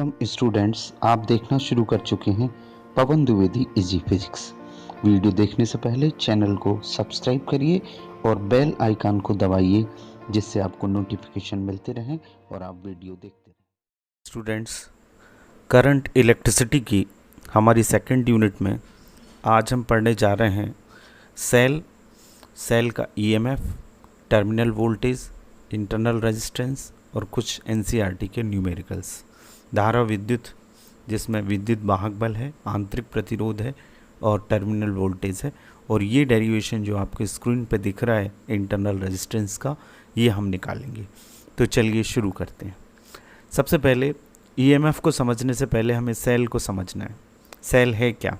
Welcome students, आप देखना शुरू कर चुके हैं पवन द्विवेदी इजी फिजिक्स। वीडियो देखने से पहले चैनल को सब्सक्राइब करिए और बेल आइकन को दबाइए, जिससे आपको नोटिफिकेशन मिलते रहें और आप वीडियो देखते रहें। स्टूडेंट्स, करंट इलेक्ट्रिसिटी की हमारी सेकंड यूनिट में आज हम पढ़ने जा रहे हैं सेल का EMF, terminal voltage, internal resistance और कुछ एनसीईआरटी के न्यूमेरिकल्स। धारा विद्युत, जिसमें विद्युत वाहक बल है, आंतरिक प्रतिरोध है और टर्मिनल वोल्टेज है। और ये डेरिवेशन जो आपके स्क्रीन पे दिख रहा है इंटरनल रेजिस्टेंस का, ये हम निकालेंगे। तो चलिए शुरू करते हैं। सबसे पहले ईएमएफ को समझने से पहले हमें सेल को समझना है। सेल है क्या?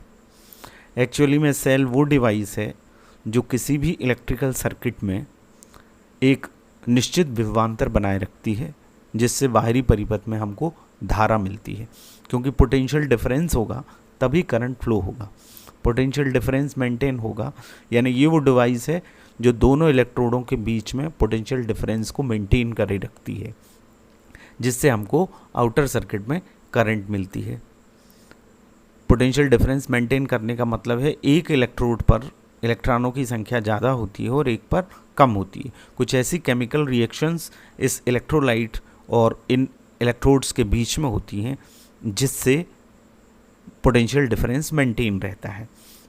एक्चुअली में सेल वो डिवाइस है जो किसी भी इलेक्ट्रिकल सर्किट में एक निश्चित विभवांतर बनाए रखती है, जिससे बाहरी परिपथ में हमको धारा मिलती है। क्योंकि पोटेंशियल डिफरेंस होगा तभी करंट फ्लो होगा। पोटेंशियल डिफरेंस मेंटेन होगा, यानी ये वो डिवाइस है जो दोनों इलेक्ट्रोडों के बीच में पोटेंशियल डिफरेंस को मेंटेन करे रखती है, जिससे हमको आउटर सर्किट में करंट मिलती है। पोटेंशियल डिफरेंस मेंटेन करने का मतलब है एक इलेक्ट्रोड पर इलेक्ट्रॉनों की संख्या ज़्यादा होती है और एक पर कम होती है। कुछ ऐसी केमिकल रिएक्शंस इस इलेक्ट्रोलाइट और इन इलेक्ट्रोड्स के बीच में होती हैं, जिससे पोटेंशियल डिफरेंस मेंटेन रहता है।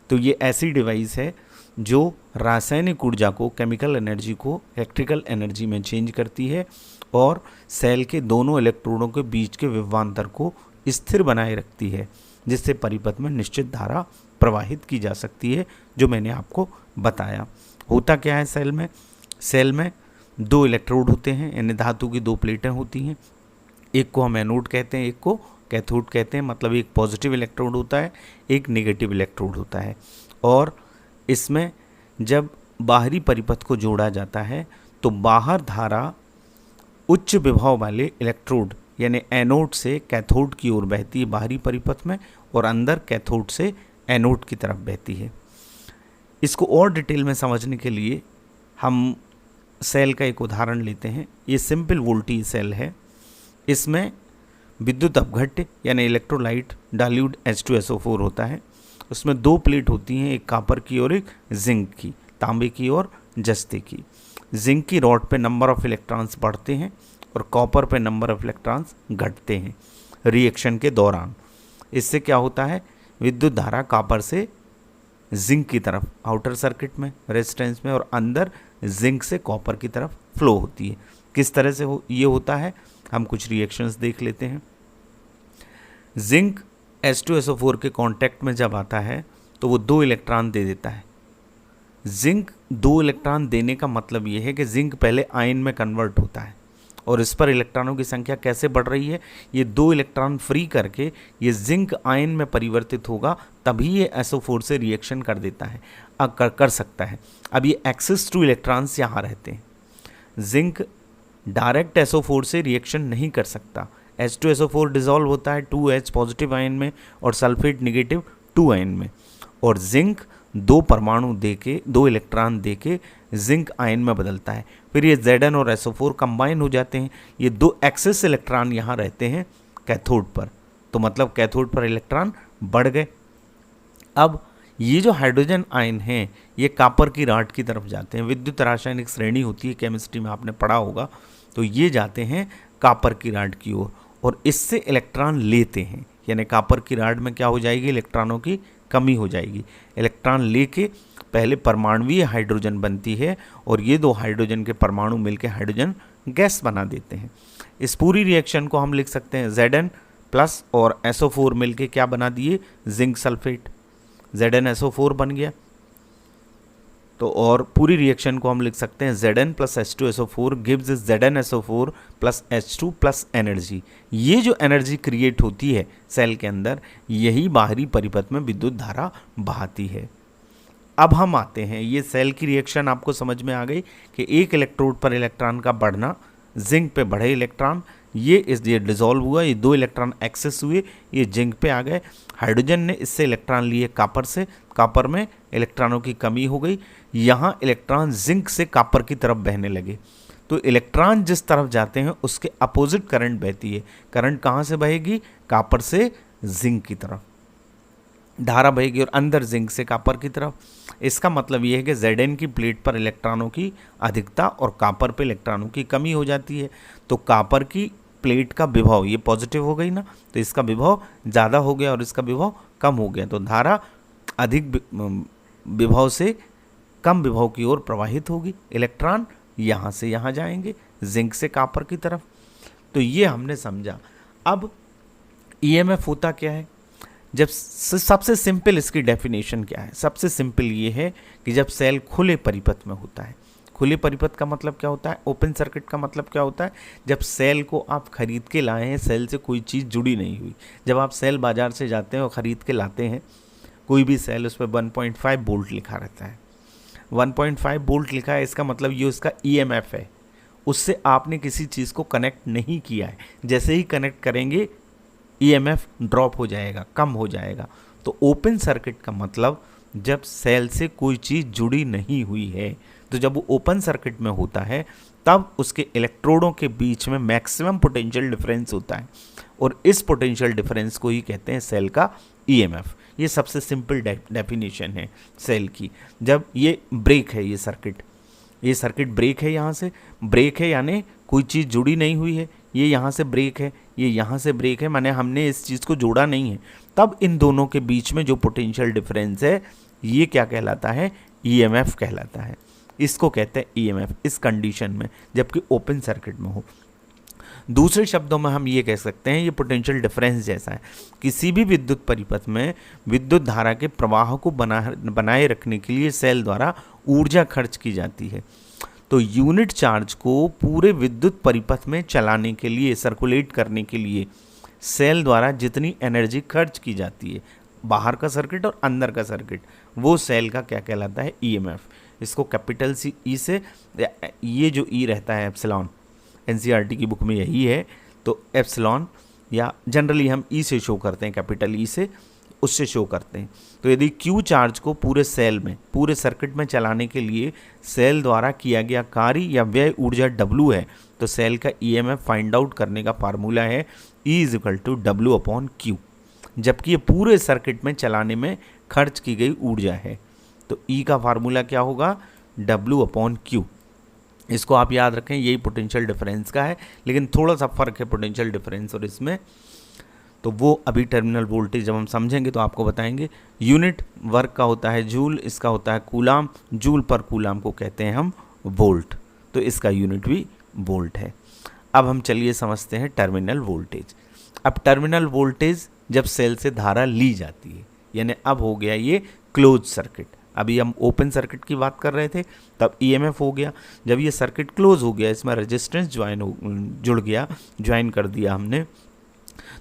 तो ये ऐसी डिवाइस है जो रासायनिक ऊर्जा को, केमिकल एनर्जी को इलेक्ट्रिकल एनर्जी में चेंज करती है और सेल के दोनों इलेक्ट्रोडों के बीच के विभवांतर को स्थिर बनाए रखती है, जिससे परिपथ में निश्चित धारा प्रवाहित की जा सकती है, जो मैंने आपको बताया। होता क्या है सेल में दो इलेक्ट्रोड होते हैं, यानी धातु की दो प्लेटें होती हैं। एक को हम एनोड कहते हैं, एक को कैथोड कहते हैं। मतलब एक पॉजिटिव इलेक्ट्रोड होता है, एक नेगेटिव इलेक्ट्रोड होता है। और इसमें जब बाहरी परिपथ को जोड़ा जाता है तो बाहर धारा उच्च विभव वाले इलेक्ट्रोड यानी एनोड से कैथोड की ओर बहती है बाहरी परिपथ में, और अंदर कैथोड से एनोड की तरफ बहती है। इसको और डिटेल में समझने के लिए हम सेल का एक उदाहरण लेते हैं। ये सिंपल वोल्टेज सेल है। इसमें विद्युत अपघट्य यानी इलेक्ट्रोलाइट डाइल्यूट H2SO4 होता है। उसमें दो प्लेट होती हैं, एक कॉपर की और एक जिंक की, तांबे की और जस्ते की। जिंक की रॉड पे नंबर ऑफ इलेक्ट्रॉन्स बढ़ते हैं और कॉपर पे नंबर ऑफ इलेक्ट्रॉन्स घटते हैं रिएक्शन के दौरान। इससे क्या होता है, विद्युत धारा कॉपर से जिंक की तरफ आउटर सर्किट में रेजिस्टेंस में और अंदर जिंक से कॉपर की तरफ फ्लो होती है। किस तरह से ये होता है, हम कुछ रिएक्शंस देख लेते हैं। जिंक H2SO4 के कांटेक्ट में जब आता है तो वो दो इलेक्ट्रॉन दे देता है। जिंक दो इलेक्ट्रॉन देने का मतलब ये है कि जिंक पहले आयन में कन्वर्ट होता है, और इस पर इलेक्ट्रॉनों की संख्या कैसे बढ़ रही है, ये दो इलेक्ट्रॉन फ्री करके ये जिंक आयन में परिवर्तित होगा, तभी ये SO4 से रिएक्शन कर देता है, कर सकता है। अब ये एक्सेस टू इलेक्ट्रॉन्स यहाँ रहते हैं। जिंक डायरेक्ट SO4 से रिएक्शन नहीं कर सकता। H2SO4 डिजॉल्व होता है 2H पॉजिटिव आयन में और सल्फेट नेगेटिव 2 आयन में, और जिंक दो परमाणु देके, दो इलेक्ट्रॉन देके जिंक आयन में बदलता है। फिर ये Zn और SO4 कंबाइन हो जाते हैं। ये दो एक्सेस इलेक्ट्रॉन यहाँ रहते हैं कैथोड पर, तो मतलब कैथोड पर इलेक्ट्रॉन बढ़ गए। अब ये जो हाइड्रोजन आयन हैं ये कॉपर की रॉड की तरफ जाते हैं। विद्युत रासायनिक श्रेणी होती है, केमिस्ट्री में आपने पढ़ा होगा, तो ये जाते हैं कॉपर की रॉड की ओर और इससे इलेक्ट्रॉन लेते हैं। यानी कॉपर की रॉड में क्या हो जाएगी, इलेक्ट्रॉनों की कमी हो जाएगी। इलेक्ट्रॉन लेके पहले परमाणुवीय हाइड्रोजन बनती है और ये दो हाइड्रोजन के परमाणु मिलकर हाइड्रोजन गैस बना देते हैं। इस पूरी रिएक्शन को हम लिख सकते हैं Zn प्लस और SO4 मिलके क्या बना दिए, जिंक सल्फेट। ZnSO4 बन गया। तो और पूरी रिएक्शन को हम लिख सकते हैं Zn plus H2SO4 gives ZnSO4 plus H2 plus energy. ये जो एनर्जी क्रिएट होती है सेल के अंदर, यही बाहरी परिपथ में विद्युत धारा बहाती है। अब हम आते हैं, ये सेल की रिएक्शन आपको समझ में आ गई कि एक इलेक्ट्रोड पर इलेक्ट्रॉन का बढ़ना, जिंक पे बढ़े इलेक्ट्रॉन, ये डिसॉल्व हुआ, ये दो इलेक्ट्रॉन एक्सेस हुए, ये जिंक पे आ गए। हाइड्रोजन ने इससे इलेक्ट्रॉन लिए कॉपर से, कॉपर में इलेक्ट्रॉनों की कमी हो गई। यहाँ इलेक्ट्रॉन जिंक से कॉपर की तरफ बहने लगे। तो इलेक्ट्रॉन जिस तरफ जाते हैं उसके अपोजिट करंट बहती है। करंट कहाँ से बहेगी? कॉपर से जिंक की तरफ, धारा बहेगी और अंदर जिंक से कॉपर की तरफ। इसका मतलब ये है कि Zn की प्लेट पर इलेक्ट्रॉनों की अधिकता और कॉपर पे इलेक्ट्रॉनों की कमी हो जाती है। तो कॉपर की प्लेट का विभव, ये पॉजिटिव हो गई ना, तो इसका विभव ज़्यादा हो गया और इसका विभव कम हो गया, तो धारा अधिक विभव से कम विभव की ओर प्रवाहित होगी। इलेक्ट्रॉन यहाँ से यहाँ जाएंगे, जिंक से कॉपर की तरफ। तो ये हमने समझा। अब ईएमएफ होता क्या है? जब सबसे सिंपल इसकी डेफिनेशन क्या है? सबसे सिंपल ये है कि जब सेल खुले परिपथ में होता है। खुले परिपथ का मतलब क्या होता है? ओपन सर्किट का मतलब क्या होता है? जब सेल को आप खरीद के लाए हैं, सेल से कोई चीज़ जुड़ी नहीं हुई। जब आप सेल बाजार से जाते हैं और ख़रीद के लाते हैं कोई भी सेल, उस पर 1.5 वोल्ट लिखा रहता है। 1.5 वोल्ट लिखा है, इसका मतलब ये उसका ईएमएफ है। उससे आपने किसी चीज़ को कनेक्ट नहीं किया है। जैसे ही कनेक्ट करेंगे ईएमएफ ड्रॉप हो जाएगा, कम हो जाएगा। तो ओपन सर्किट का मतलब जब सेल से कोई चीज़ जुड़ी नहीं हुई है, तो जब वो ओपन सर्किट में होता है तब उसके इलेक्ट्रोडों के बीच में मैक्सिमम पोटेंशियल डिफरेंस होता है, और इस पोटेंशियल डिफरेंस को ही कहते हैं सेल का ईएमएफ। ये सबसे सिंपल डेफिनेशन है सेल की। जब ये ब्रेक है, ये सर्किट ब्रेक है, यहाँ से ब्रेक है यानी कोई चीज़ जुड़ी नहीं हुई है, ये यहाँ से ब्रेक है, ये यहाँ से ब्रेक है, माने हमने इस चीज़ को जोड़ा नहीं है, तब इन दोनों के बीच में जो पोटेंशियल डिफरेंस है ये क्या कहलाता है? ईएमएफ कहलाता है। इसको कहते हैं ईएमएफ इस कंडीशन में, जबकि ओपन सर्किट में हो। दूसरे शब्दों में हम ये कह सकते हैं ये पोटेंशियल डिफरेंस जैसा है। किसी भी विद्युत परिपथ में विद्युत धारा के प्रवाह को बनाए रखने के लिए सेल द्वारा ऊर्जा खर्च की जाती है। तो यूनिट चार्ज को पूरे विद्युत परिपथ में चलाने के लिए, सर्कुलेट करने के लिए सेल द्वारा जितनी एनर्जी खर्च की जाती है, बाहर का सर्किट और अंदर का सर्किट, वो सेल का क्या कहलाता है? ईएमएफ। इसको कैपिटल सी ई से, ये जो ई रहता है एप्सिलॉन, एनसीईआरटी की बुक में यही है, तो एप्सिलॉन या जनरली हम ई से शो करते हैं, कैपिटल ई से, उससे शो करते हैं। तो यदि क्यू चार्ज को पूरे सेल में, पूरे सर्किट में चलाने के लिए सेल द्वारा किया गया कार्य या व्यय ऊर्जा W है, तो सेल का ईएमएफ फाइंड आउट करने का फार्मूला है E=W/Q। जबकि ये पूरे सर्किट में चलाने में खर्च की गई ऊर्जा है, तो E का फार्मूला क्या होगा? W/Q। इसको आप याद रखें, यही पोटेंशियल डिफरेंस का है, लेकिन थोड़ा सा फर्क है पोटेंशियल डिफरेंस और इसमें, तो वो अभी टर्मिनल वोल्टेज जब हम समझेंगे तो आपको बताएंगे। यूनिट वर्क का होता है जूल, इसका होता है कूलाम, जूल पर कूलाम को कहते हैं हम वोल्ट, तो इसका यूनिट भी वोल्ट है। अब हम चलिए समझते हैं टर्मिनल वोल्टेज। अब टर्मिनल वोल्टेज जब सेल से धारा ली जाती है, यानी अब हो गया ये क्लोज सर्किट। अभी हम ओपन सर्किट की बात कर रहे थे, तब ईएमएफ हो गया। जब ये सर्किट क्लोज हो गया, इसमें रेजिस्टेंस जुड़ गया, ज्वाइन कर दिया हमने,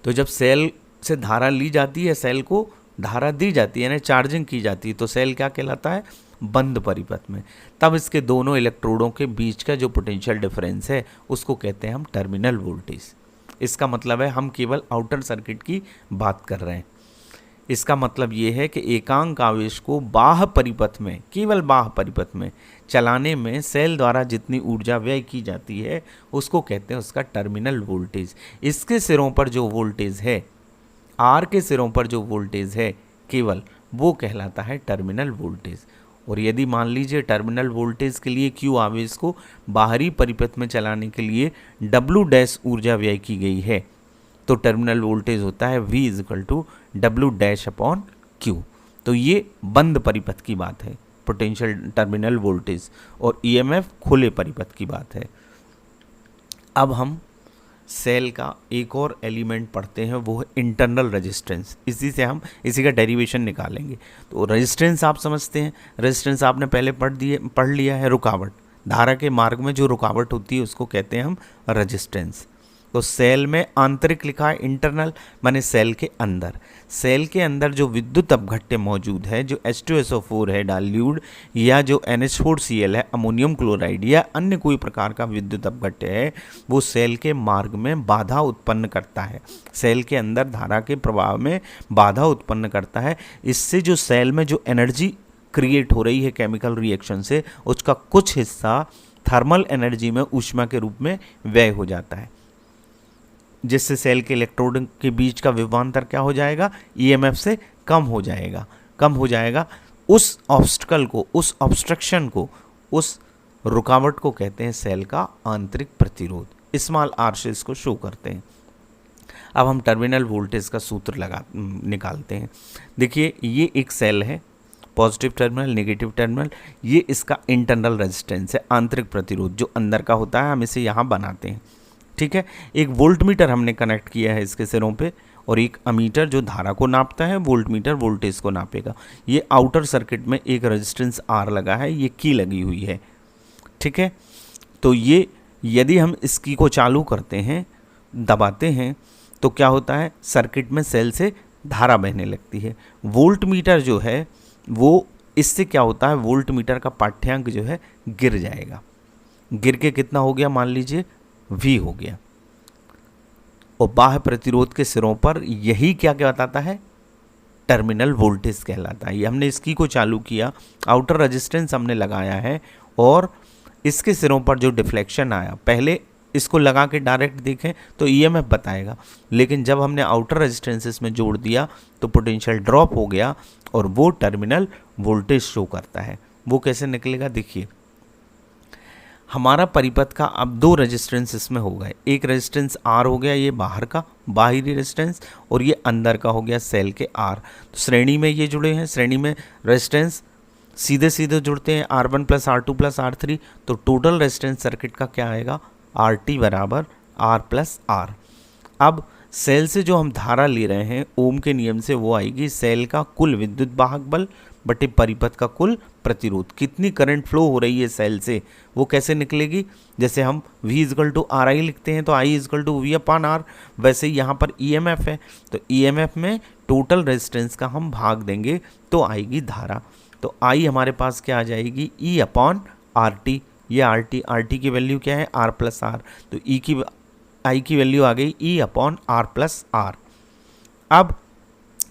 तो जब सेल से धारा ली जाती है, सेल को धारा दी जाती है, यानी चार्जिंग की जाती है, तो सेल क्या कहलाता है? बंद परिपथ में। तब इसके दोनों इलेक्ट्रोडों के बीच का जो पोटेंशियल डिफरेंस है उसको कहते हैं हम टर्मिनल वोल्टेज। इसका मतलब है हम केवल आउटर सर्किट की बात कर रहे हैं। इसका मतलब ये है कि एकांक आवेश को बाह्य परिपथ में, केवल बाह्य परिपथ में चलाने में सेल द्वारा जितनी ऊर्जा व्यय की जाती है उसको कहते हैं उसका टर्मिनल वोल्टेज। इसके सिरों पर जो वोल्टेज है, आर के सिरों पर जो वोल्टेज है केवल, वो कहलाता है टर्मिनल वोल्टेज। और यदि मान लीजिए टर्मिनल वोल्टेज के लिए क्यू आवेश को बाहरी परिपथ में चलाने के लिए W' ऊर्जा व्यय की गई है, तो टर्मिनल वोल्टेज होता है V=W'/Q। तो ये बंद परिपथ की बात है, पोटेंशियल टर्मिनल वोल्टेज, और ईएमएफ खुले परिपथ की बात है। अब हम सेल का एक और एलिमेंट पढ़ते हैं, वो है इंटरनल रेजिस्टेंस। इसी का डेरिवेशन निकालेंगे। तो रेजिस्टेंस आप समझते हैं, रेजिस्टेंस आपने पहले पढ़ लिया है, रुकावट। धारा के मार्ग में जो रुकावट होती है उसको कहते हैं हम रेजिस्टेंस। तो सेल में आंतरिक लिखा है, इंटरनल माने सेल के अंदर। सेल के अंदर जो विद्युत अपघट्य मौजूद है, जो H2SO4 है डाइल्यूट, या जो NH4Cl है अमोनियम क्लोराइड, या अन्य कोई प्रकार का विद्युत अपघट्य है, वो सेल के मार्ग में बाधा उत्पन्न करता है, सेल के अंदर धारा के प्रवाह में बाधा उत्पन्न करता है। इससे जो सेल में जो एनर्जी क्रिएट हो रही है केमिकल रिएक्शन से, उसका कुछ हिस्सा थर्मल एनर्जी में ऊष्मा के रूप में व्यय हो जाता है। जिससे सेल के इलेक्ट्रोड के बीच का विभवांतर क्या हो जाएगा, ईएमएफ से कम हो जाएगा। उस ऑब्स्टकल को, उस ऑब्स्ट्रक्शन को, उस रुकावट को कहते हैं सेल का आंतरिक प्रतिरोध। स्मॉल आर से इसको शो करते हैं। अब हम टर्मिनल वोल्टेज का सूत्र निकालते हैं। देखिए ये एक सेल है, पॉजिटिव टर्मिनल, नेगेटिव टर्मिनल, ये इसका इंटरनल रेजिस्टेंस है, आंतरिक प्रतिरोध जो अंदर का होता है, हम इसे यहाँ बनाते हैं। ठीक है, एक वोल्ट मीटर हमने कनेक्ट किया है इसके सिरों पे, और एक अमीटर जो धारा को नापता है, वोल्ट मीटर वोल्टेज को नापेगा। ये आउटर सर्किट में एक रेजिस्टेंस आर लगा है, ये की लगी हुई है। ठीक है, तो ये यदि हम इस की को चालू करते हैं, दबाते हैं, तो क्या होता है, सर्किट में सेल से धारा बहने लगती है। वोल्ट मीटर जो है वो, इससे क्या होता है, वोल्ट मीटर का पाठ्यांक जो है गिर जाएगा। गिर के कितना हो गया, मान लीजिए V हो गया। और बाह्य प्रतिरोध के सिरों पर यही क्या बताता है, टर्मिनल वोल्टेज कहलाता है। ये हमने इसकी को चालू किया, आउटर रेजिस्टेंस हमने लगाया है, और इसके सिरों पर जो डिफ्लेक्शन आया, पहले इसको लगा के डायरेक्ट देखें तो ईएमएफ बताएगा, लेकिन जब हमने आउटर रेजिस्टेंस इसमें जोड़ दिया तो पोटेंशियल ड्रॉप हो गया और वो टर्मिनल वोल्टेज शो करता है। वो कैसे निकलेगा, देखिए हमारा परिपथ का अब दो रेजिस्टेंस इसमें हो गए। एक रेजिस्टेंस आर हो गया, ये बाहर का बाहरी रेजिस्टेंस, और ये अंदर का हो गया सेल के आर। तो श्रेणी में ये जुड़े हैं, श्रेणी में रेजिस्टेंस सीधे सीधे जुड़ते हैं, R1 plus R2 plus R3। तो टोटल रेजिस्टेंस सर्किट का क्या आएगा, RT बराबर R प्लस R। अब सेल से जो हम धारा ले रहे हैं ओम के नियम से, वो आएगी सेल का कुल विद्युत वाहक बल बटे परिपथ का कुल प्रतिरोध। कितनी करंट फ्लो हो रही है सेल से, वो कैसे निकलेगी, जैसे हम V इजकल टू RI लिखते हैं तो I is equal to V upon R, वैसे ही यहाँ पर EMF है, तो EMF में टोटल रेजिस्टेंस का हम भाग देंगे तो आएगी धारा। तो I हमारे पास क्या आ जाएगी, E अपॉन RT। ये RT की वैल्यू क्या है, R प्लस R, तो I की वैल्यू आ गई E upon R plus R। अब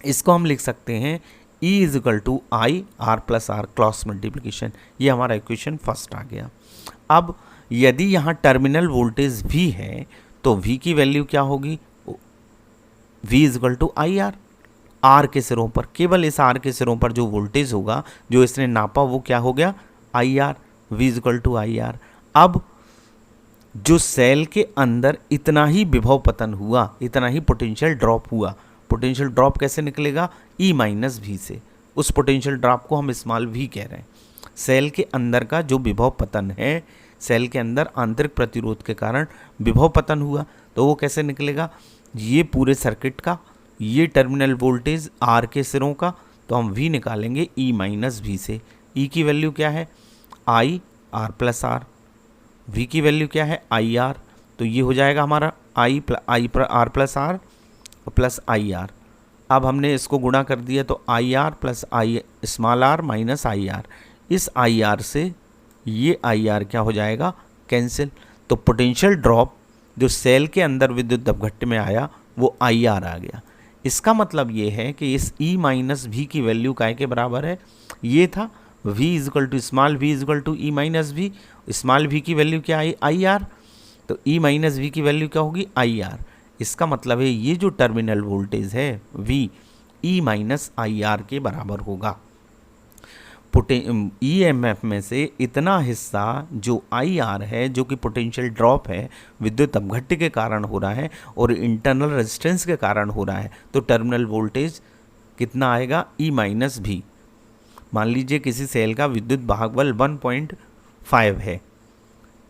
इसको हम लिख सकते हैं E is equal to I R plus R cross multiplication. ये हमारा इक्वेशन फर्स्ट आ गया। अब यदि यहाँ टर्मिनल वोल्टेज V है तो V की वैल्यू क्या होगी, V is equal to IR। R के सिरों पर, केवल इस R के सिरों पर जो वोल्टेज होगा जो इसने नापा वो क्या हो गया, IR, V is equal to IR। अब जो सेल के अंदर इतना ही विभव पतन हुआ, इतना ही पोटेंशियल ड्रॉप हुआ, पोटेंशियल ड्रॉप कैसे निकलेगा, E माइनस V से। उस पोटेंशियल ड्रॉप को हम स्मॉल v कह रहे हैं। सेल के अंदर का जो विभव पतन है, सेल के अंदर आंतरिक प्रतिरोध के कारण विभव पतन हुआ, तो वो कैसे निकलेगा, ये पूरे सर्किट का, ये टर्मिनल वोल्टेज R के सिरों का, तो हम V निकालेंगे E माइनस V से। E की वैल्यू क्या है, I R plus R, V की वैल्यू क्या है, IR, तो ये हो जाएगा हमारा R plus R plus IR। अब हमने इसको गुणा कर दिया तो IR plus I small r minus IR। इस IR से ये IR क्या हो जाएगा, कैंसिल। तो पोटेंशियल ड्रॉप जो सेल के अंदर विद्युत दपघट्ट में आया वो IR आ गया। इसका मतलब ये है कि इस E माइनस V की वैल्यू काय के बराबर है, ये था V is equal to small v is equal to E minus V। Small v की वैल्यू क्या आई, IR, तो E माइनस V की वैल्यू क्या होगी, IR। इसका मतलब है ये जो टर्मिनल वोल्टेज है V E माइनस IR के बराबर होगा। EMF में से इतना हिस्सा जो IR है, जो कि पोटेंशियल ड्रॉप है, विद्युत अपघट्ट के कारण हो रहा है और इंटरनल रेजिस्टेंस के कारण हो रहा है, तो टर्मिनल वोल्टेज कितना आएगा, E माइनस V। मान लीजिए किसी सेल का विद्युत वाहक बल 1.5 है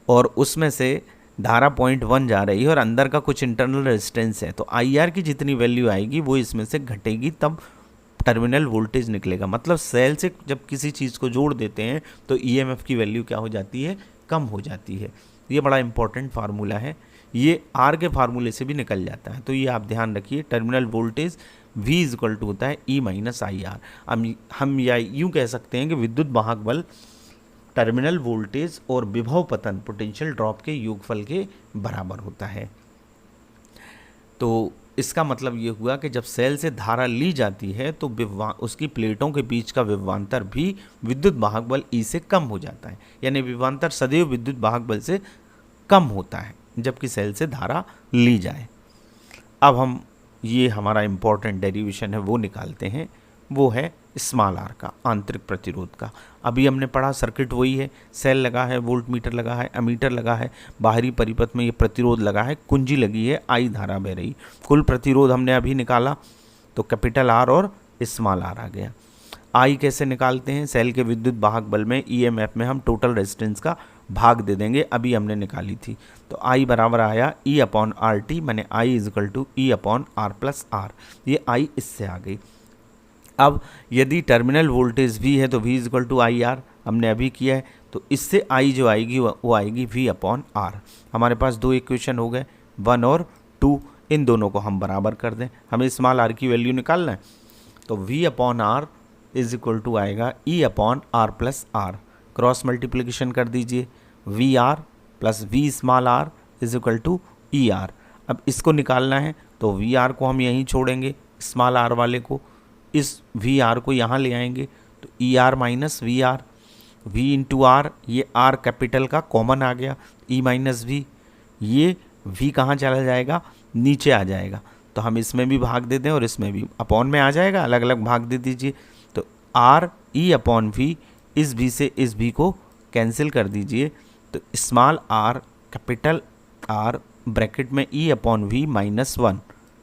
और उसमें से धारा 0.1 जा रही है और अंदर का कुछ इंटरनल रेजिस्टेंस है, तो IR की जितनी वैल्यू आएगी वो इसमें से घटेगी, तब टर्मिनल वोल्टेज निकलेगा। मतलब सेल से जब किसी चीज़ को जोड़ देते हैं तो EMF की वैल्यू क्या हो जाती है, कम हो जाती है। ये बड़ा इंपॉर्टेंट फार्मूला है, ये R के फार्मूले से भी निकल जाता है, तो ये आप ध्यान रखिए। Terminal voltage V is equal to होता है E माइनस IR। हम या यूँ कह सकते हैं कि विद्युत वाहक बल टर्मिनल वोल्टेज और विभव पतन पोटेंशियल ड्रॉप के योगफल के बराबर होता है। तो इसका मतलब ये हुआ कि जब सेल से धारा ली जाती है तो उसकी प्लेटों के बीच का विभवांतर भी विद्युत वाहक बल E से कम हो जाता है, यानी विभवांतर सदैव विद्युत वाहक बल से कम होता है जबकि सेल से धारा ली जाए। अब हम ये हमारा इम्पोर्टेंट डेरिवेशन है वो निकालते हैं, वो है स्मॉल आर का, आंतरिक प्रतिरोध का। अभी हमने पढ़ा सर्किट वही है, सेल लगा है, वोल्ट मीटर लगा है, अमीटर लगा है, बाहरी परिपथ में ये प्रतिरोध लगा है, कुंजी लगी है, आई धारा बह रही। कुल प्रतिरोध हमने अभी निकाला तो कैपिटल आर और स्मॉल आर आ गया। आई कैसे निकालते हैं? सेल के विद्युत वाहक बल में ईएमएफ में हम टोटल रेजिस्टेंस का भाग दे देंगे, अभी हमने निकाली थी। तो आई बराबर आया ई अपॉन आर टी, मैंने I is equal to E upon R plus R, ये आई इससे आ गई। अब यदि टर्मिनल वोल्टेज V है तो V is equal to I R, हमने अभी किया है, तो इससे I जो आएगी वो आएगी V अपॉन आर। हमारे पास दो इक्वेशन हो गए, 1 और 2, इन दोनों को हम बराबर कर दें, हमें स्मॉल आर की वैल्यू निकालना है। तो V upon R is equal to आएगा E upon R plus R, cross multiplication कर दीजिए, V R plus V small R is equal to E R. अब इसको निकालना है तो वी आर को हम यहीं छोड़ेंगे, स्मॉल आर वाले को, इस वी आर को यहाँ ले आएंगे, तो E R minus V R, V into R, ये आर कैपिटल का कॉमन आ गया, ई माइनस वी, ये वी कहाँ चला जाएगा? नीचे आ जाएगा। तो हम इसमें भी भाग दे दें और इसमें भी, अपॉन में आ जाएगा, अलग अलग भाग दे दीजिए। तो आर ई अपॉन वी, इस वी से इस वी को कैंसिल कर दीजिए, तो small are capital R bracket में ई अपॉन वी माइनस 1,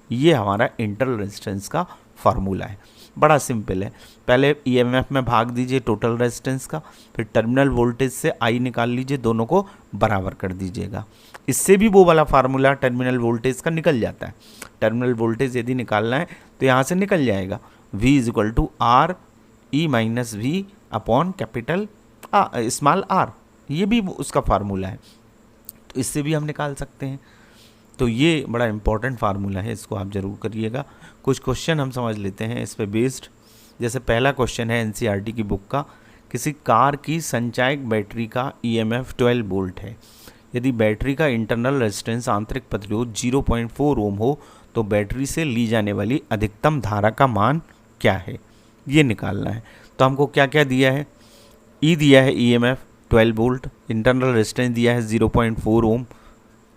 ये हमारा इंटरनल रेजिस्टेंस का फार्मूला है। बड़ा सिंपल है, पहले ईएमएफ में भाग दीजिए टोटल रेजिस्टेंस का, फिर टर्मिनल वोल्टेज से आई निकाल लीजिए, दोनों को बराबर कर दीजिएगा। इससे भी वो वाला फार्मूला टर्मिनल वोल्टेज का निकल जाता है। टर्मिनल वोल्टेज यदि निकालना है तो यहाँ से निकल जाएगा, V is equal to R E minus V upon capital small R, ये भी उसका फार्मूला है, तो इससे भी हम निकाल सकते हैं। तो ये बड़ा इंपॉर्टेंट फार्मूला है, इसको आप ज़रूर करिएगा। कुछ क्वेश्चन हम समझ लेते हैं इस पे बेस्ड। जैसे पहला क्वेश्चन है एनसीईआरटी की बुक का, किसी कार की संचायक बैटरी का ईएमएफ 12 वोल्ट है, यदि बैटरी का इंटरनल रेजिस्टेंस आंतरिक प्रतिरोध 0.4 ओम हो तो बैटरी से ली जाने वाली अधिकतम धारा का मान क्या है, ये निकालना है। तो हमको क्या क्या दिया है? ई दिया है ईएमएफ 12 वोल्ट, इंटरनल रेजिस्टेंस दिया है 0.4 ओम,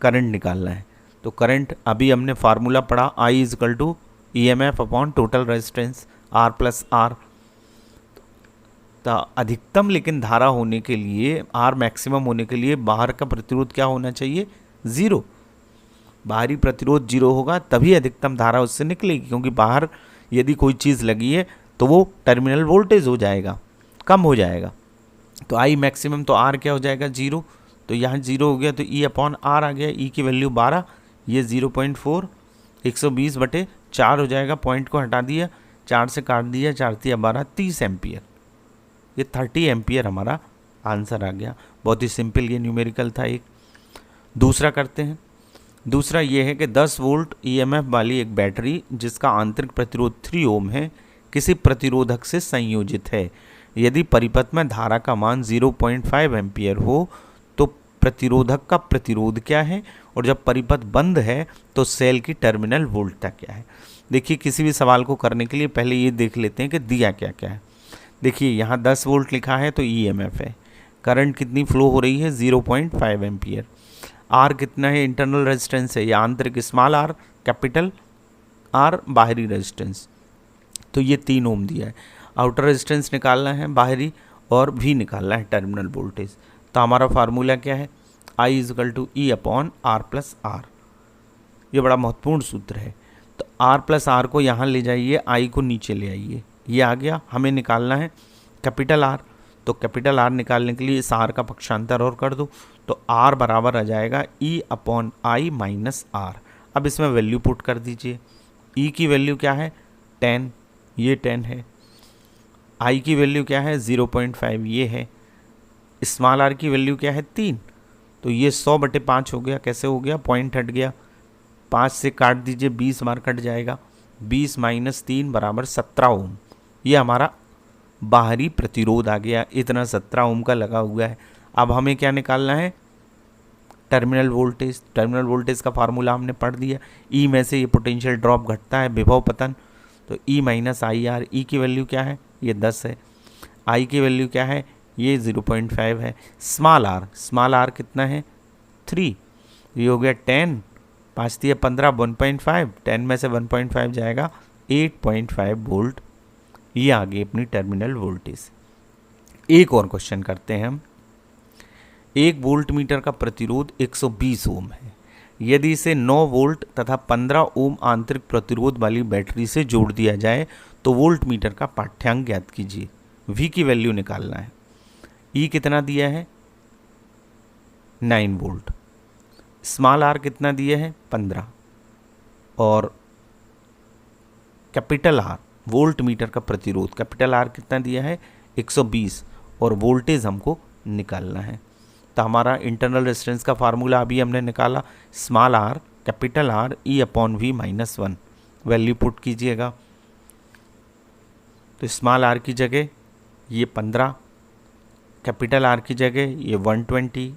करंट निकालना है। तो करंट अभी हमने फार्मूला पढ़ा, I is equal to E M F upon total resistance R plus R. तो अधिकतम लेकिन धारा होने के लिए, आर मैक्सिमम होने के लिए बाहर का प्रतिरोध क्या होना चाहिए? 0। बाहरी प्रतिरोध 0 होगा तभी अधिकतम धारा उससे निकलेगी, क्योंकि बाहर यदि कोई चीज़ लगी है तो वो टर्मिनल वोल्टेज हो जाएगा, कम हो जाएगा। तो आई मैक्सिमम, तो आर क्या हो जाएगा? 0। तो यहाँ 0 हो गया तो ई अपॉन आर आ गया, ई की वैल्यू 12, ये 0.4, 120/4 हो जाएगा, पॉइंट को हटा दिया, 4 से काट दिया, 4 × 12, 30 एम्पियर। ये 30 एम्पियर हमारा आंसर आ गया। बहुत ही सिंपल ये न्यूमेरिकल था एक। दूसरा करते हैं। दूसरा ये है कि 10 वोल्ट ईएमएफ वाली एक बैटरी जिसका आंतरिक प्रतिरोध 3 ओम है किसी प्रतिरोधक से संयोजित है, यदि परिपथ में धारा का मान 0.5 एम्पियर हो तो प्रतिरोधक का प्रतिरोध क्या है, और जब परिपथ बंद है तो सेल की टर्मिनल वोल्टता क्या है। देखिए, किसी भी सवाल को करने के लिए पहले ये देख लेते हैं कि दिया क्या क्या है। देखिए, यहाँ 10 वोल्ट लिखा है तो ईएमएफ है, करंट कितनी फ्लो हो रही है? 0.5 एम्पियर। आर कितना है? इंटरनल रेजिस्टेंस है, या आंतरिक स्मॉल आर, कैपिटल आर बाहरी रेजिस्टेंस, तो ये 3 ओम दिया है। आउटर रेजिस्टेंस निकालना है बाहरी, और भी निकालना है टर्मिनल वोल्टेज। तो हमारा फार्मूला क्या है? I is equal to E upon R plus R. ये बड़ा महत्वपूर्ण सूत्र है। तो आर प्लस आर को यहाँ ले जाइए, आई को नीचे ले आइए, ये आ गया। हमें निकालना है कैपिटल आर, तो कैपिटल आर निकालने के लिए इस आर का पक्षांतर और कर दो, तो आर बराबर आ जाएगा E upon I minus R. अब इसमें वैल्यू पुट कर दीजिए। ई की वैल्यू क्या है? 10, ये 10 है। आई की वैल्यू क्या है? 0.5, ये है। स्मॉल आर की वैल्यू क्या है? 3, तो ये 100/5 हो गया। कैसे हो गया? पॉइंट हट गया, 5 से काट दीजिए, 20 बार कट जाएगा, 20 - 3 बराबर 17 ओम। ये हमारा बाहरी प्रतिरोध आ गया, इतना 17 ओम का लगा हुआ है। अब हमें क्या निकालना है? Terminal voltage. टर्मिनल वोल्टेज का फार्मूला हमने पढ़ दिया। ई में से ये पोटेंशियल ड्रॉप घटता है, विभव पतन, तो ई माइनस आई आर। ई की वैल्यू क्या है? ये 10 है। आई की वैल्यू क्या है? ये 0.5 है। स्मॉल आर कितना है? 3, ये हो गया 10 5 दिए 15, 1.5, 10 में से 1.5 जाएगा 8.5 वोल्ट। ये आ गई अपनी टर्मिनल वोल्टेज। एक और क्वेश्चन करते हैं हम। 1 वोल्ट मीटर का प्रतिरोध 120 ओम है। यदि इसे 9 वोल्ट तथा 15 ओम आंतरिक प्रतिरोध वाली बैटरी से जोड़ दिया जाए तो वोल्ट मीटर का पाठ्यांक ज्ञात कीजिए। V की वैल्यू निकालना है। E कितना दिया है 9 वोल्ट, स्मॉल r कितना दिया है 15, और कैपिटल R वोल्ट मीटर का प्रतिरोध कैपिटल R कितना दिया है 120, और वोल्टेज हमको निकालना है। तो हमारा इंटरनल रेजिस्टेंस का फार्मूला अभी हमने निकाला, small r capital R E/V -1, value put कीजिएगा। तो स्मॉल r की जगह ये 15, कैपिटल R की जगह ये 120,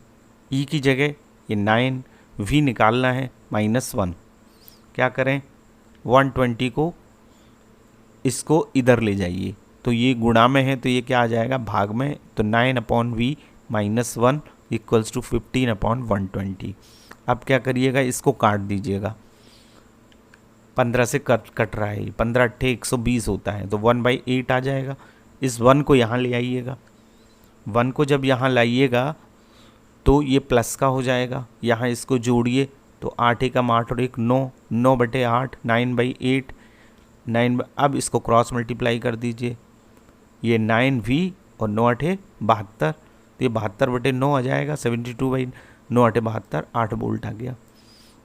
E की जगह ये 9, V निकालना है -1। क्या करें 120 को इसको इधर ले जाइए, तो ये गुणा में है तो ये क्या आ जाएगा भाग में, तो 9/V -1 इक्वल्स टू 15/120। अब क्या करिएगा इसको काट दीजिएगा, 15 से कट रहा है, 15 × 120 होता है, तो 1/8 आ जाएगा। इस 1 को यहाँ ले आइएगा, 1 को जब यहाँ लाइएगा तो ये प्लस का हो जाएगा, यहाँ इसको जोड़िए तो 8 एकम 8 और 1 9, 9/8 9/8 9। अब इसको क्रॉस मल्टीप्लाई कर दीजिए, ये 9V और 9 8 72, तो ये 72/9 आ जाएगा, 72/9 8 72, 8 वोल्ट आ गया।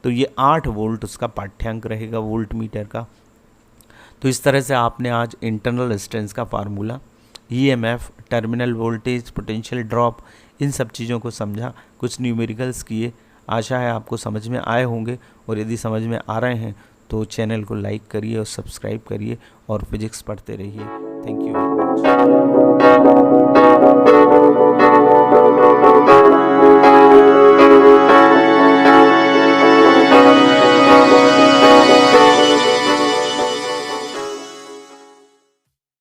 तो ये 8 वोल्ट उसका पाठ्यांक रहेगा वोल्ट मीटर का। तो इस तरह से आपने आज इंटरनल रेजिस्टेंस का formula, EMF, terminal voltage, potential drop, इन सब चीज़ों को समझा, कुछ न्यूमेरिकल्स किए। आशा है आपको समझ में आए होंगे, और यदि समझ में आ रहे हैं तो चैनल को लाइक करिए और सब्सक्राइब करिए और फिजिक्स पढ़ते रहिए। Thank you very much.